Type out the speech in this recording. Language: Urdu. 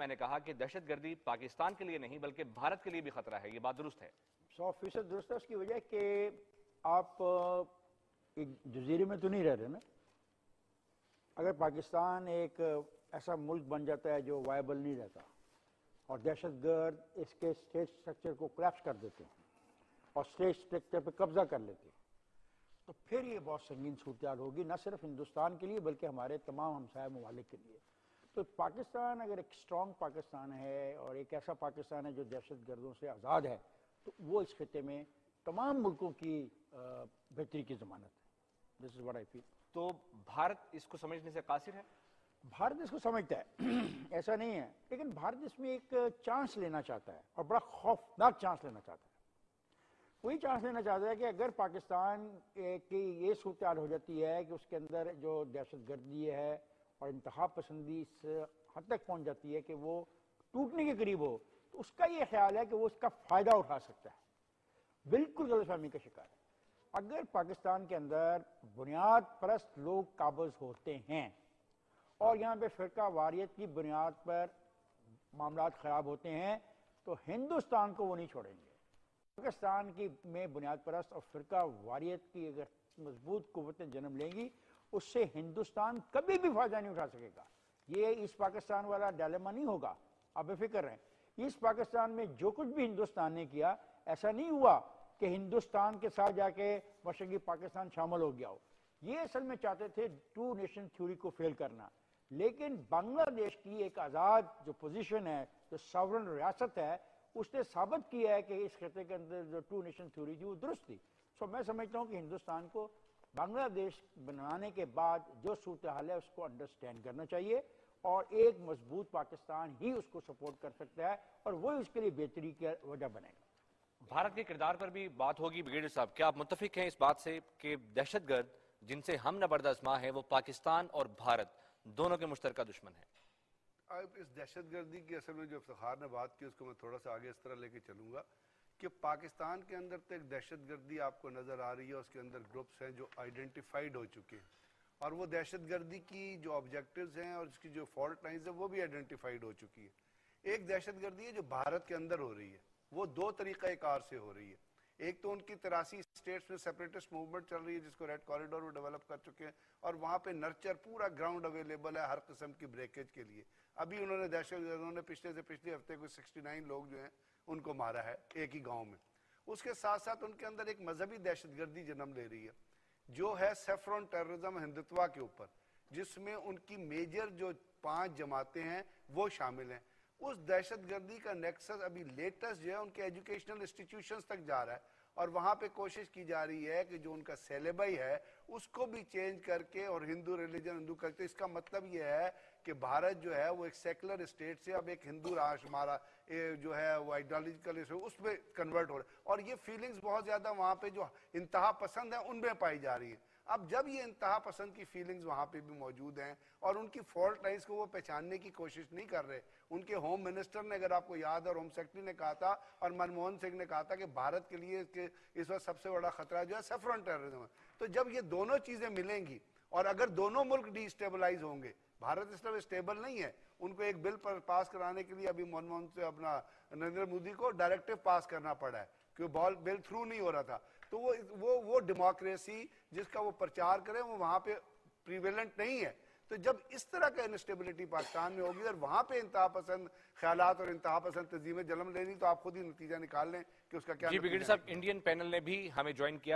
میں نے کہا کہ دہشت گردی پاکستان کے لیے نہیں بلکہ بھارت کے لیے بھی خطرہ ہے، یہ بات درست ہے؟ 100% درست ہے۔ اس کی وجہ کہ آپ ایک جزیرے میں تو نہیں رہ رہے نا۔ اگر پاکستان ایک ایسا ملک بن جاتا ہے جو وائبل نہیں رہتا اور دہشت گرد اس کے اسٹیٹ سٹرکچر کو کریپس کر دیتے ہیں اور اسٹیٹ سٹرکچر پہ قبضہ کر لیتے ہیں، تو پھر یہ بہت سنگین صورتحال ہوگی، نہ صرف ہندوستان کے لیے بلکہ ہمارے تمام ہمسایہ ممالک کے لیے۔ تو پاکستان اگر ایک اسٹرانگ پاکستان ہے اور ایک ایسا پاکستان ہے جو دہشت گردوں سے آزاد ہے، تو وہ اس خطے میں تمام ملکوں کی بہتری کی ضمانت ہے۔ This is what I feel۔ تو بھارت اس کو سمجھنے سے قاصر ہے؟ بھارت اس کو سمجھتا ہے، ایسا نہیں ہے، لیکن بھارت اس میں ایک چانس لینا چاہتا ہے اور بڑا خوفناک چانس لینا چاہتا ہے۔ وہی چانس لینا چاہتا ہے کہ اگر پاکستان کی یہ صورتحال ہو جاتی ہے کہ اس کے اندر جو دہشت گردی ہے اور انتہا پسندی اس حد تک پہنچ جاتی ہے کہ وہ ٹوٹنے کے قریب ہو، تو اس کا یہ خیال ہے کہ وہ اس کا فائدہ اٹھا سکتا ہے۔ بالکل غلط فہمی کا شکار ہے۔ اگر پاکستان کے اندر بنیاد پرست لوگ قابض ہوتے ہیں اور یہاں پہ فرقہ واریت کی بنیاد پر معاملات خراب ہوتے ہیں، تو ہندوستان کو وہ نہیں چھوڑیں گے۔ پاکستان کی میں بنیاد پرست اور فرقہ واریت کی اگر مضبوط قوتیں جنم لیں گی، اس سے ہندوستان کبھی بھی فائدہ نہیں اٹھا سکے گا۔ یہ ایسٹ پاکستان والا ڈائلیما نہیں ہوگا، آپ بے فکر رہیں۔ ایسٹ پاکستان میں جو کچھ بھی ہندوستان نے کیا، ایسا نہیں ہوا کہ ہندوستان کے ساتھ جا کے مشرقی پاکستان شامل ہو گیا ہو۔ یہ اصل میں چاہتے تھے ٹو نیشن تھیوری کو فیل کرنا، لیکن بنگلہ دیش کی ایک آزاد جو پوزیشن ہے، جو ساورن ریاست ہے، اس نے ثابت کیا ہے کہ اس خطے کے اندر جو ٹو نیشن تھیوری تھی وہ درست تھی۔ سو میں سمجھتا ہوں کہ ہندوستان کو بنگلہ دیش بنانے کے بعد جو صورتحال ہے اس کو انڈرسٹینڈ کرنا چاہیے، اور ایک مضبوط پاکستان ہی اس کو سپورٹ کر سکتا ہے اور وہ اس کے لیے بہتری کی وجہ بنے گا۔ بھارت کے کردار پر بھی بات ہوگی۔ بریگیڈیئر صاحب، کیا آپ متفق ہیں اس بات سے کہ دہشت گرد جن سے ہم نبرد ازما ہیں وہ پاکستان اور بھارت دونوں کے مشترکہ دشمن ہیں؟ اس دہشت گردی کی اصل میں جو افتخار نے بات کی اس کو میں تھوڑا سا آگے اس طرح لے کے چلوں گا کہ پاکستان کے اندر تو ایک دہشت گردی آپ کو نظر آ رہی ہے، اس کے اندر گروپس ہیں جو آئیڈینٹیفائڈ ہو چکے ہیں، اور وہ دہشت گردی کی جو آبجیکٹیوز ہیں اور اس کی جو فالٹ لائنز ہیں وہ بھی آئیڈینٹیفائڈ ہو چکی ہے۔ ایک دہشت گردی ہے جو بھارت کے اندر ہو رہی ہے، وہ دو طریقہ کار سے ہو رہی ہے۔ ایک تو ان کی 83 اسٹیٹس میں سیپریٹسٹ موومنٹ چل رہی ہے جس کو ریڈ کوریڈور وہ ڈیولپ کر چکے ہیں، اور وہاں پہ نرچر پورا گراؤنڈ اویلیبل ہے ہر قسم کی بریکیج کے لیے۔ ابھی انہوں نے دہشت گردوں نے پچھلے سے پچھلے ہفتے کو 69 لوگ جو ہیں ان کو مارا ہے ایک ہی گاؤں میں۔ اس کے ساتھ ساتھ ان کے اندر ایک مذہبی دہشت گردی جنم لے رہی ہے جو ہے سیفرون ٹیررزم ہندوتوا کے اوپر، جس میں ان کی میجر جو 5 جماعتیں ہیں وہ شامل ہیں۔ اس دہشت گردی کا نیکسس ابھی لیٹسٹ جو ہے ان کے ایجوکیشنل انسٹیٹیوشنز تک جا رہا ہے، اور وہاں پہ کوشش کی جا رہی ہے کہ جو ان کا سیلیبئی ہے اس کو بھی چینج کر کے اور ہندو ریلیجن ہندو کرتے۔ اس کا مطلب یہ ہے کہ بھارت جو ہے وہ ایک سیکولر اسٹیٹ سے اب ایک ہندو راشٹر ہمارا جو ہے وہ آئیڈیالوجیکل اس پہ کنورٹ ہو رہا ہے، اور یہ فیلنگز بہت زیادہ وہاں پہ جو انتہا پسند ہیں ان میں پائی جا رہی ہیں۔ اب جب یہ انتہا پسند کی فیلنگز وہاں پہ بھی موجود ہیں اور ان کی فالٹ لائنز کو وہ پہچاننے کی کوشش نہیں کر رہے، ان کے ہوم منسٹر نے اگر آپ کو یاد ہے اور ہوم سیکرٹری نے کہا تھا اور منموہن سنگھ نے کہا تھا کہ بھارت کے لیے اس وقت سب سے بڑا خطرہ جو ہے سیفرون ٹیررزم ہے۔ تو جب یہ دونوں چیزیں ملیں گی اور اگر دونوں ملک ڈی اسٹیبلائز ہوں گے، بھارت اس طرح اسٹیبل نہیں ہے، ان کو ایک بل پر پاس کرانے کے لیے ابھی منموہن سے اپنا نریندر مودی کو ڈائریکٹو پاس کرنا پڑا ہے کیونکہ بل تھرو نہیں ہو رہا تھا۔ تو وہ ڈیموکریسی جس کا وہ پرچار کریں وہ وہاں پہ پریویلنٹ نہیں ہے۔ تو جب اس طرح کا انسٹیبلٹی پاکستان میں ہوگی اور وہاں پہ انتہا پسند خیالات اور انتہا پسند تنظیمیں جنم لینی، تو آپ خود ہی نتیجہ نکال لیں کہ اس کا کیا جی بریگیڈیئر صاحب، انڈین پینل نے بھی ہمیں جوائن کیا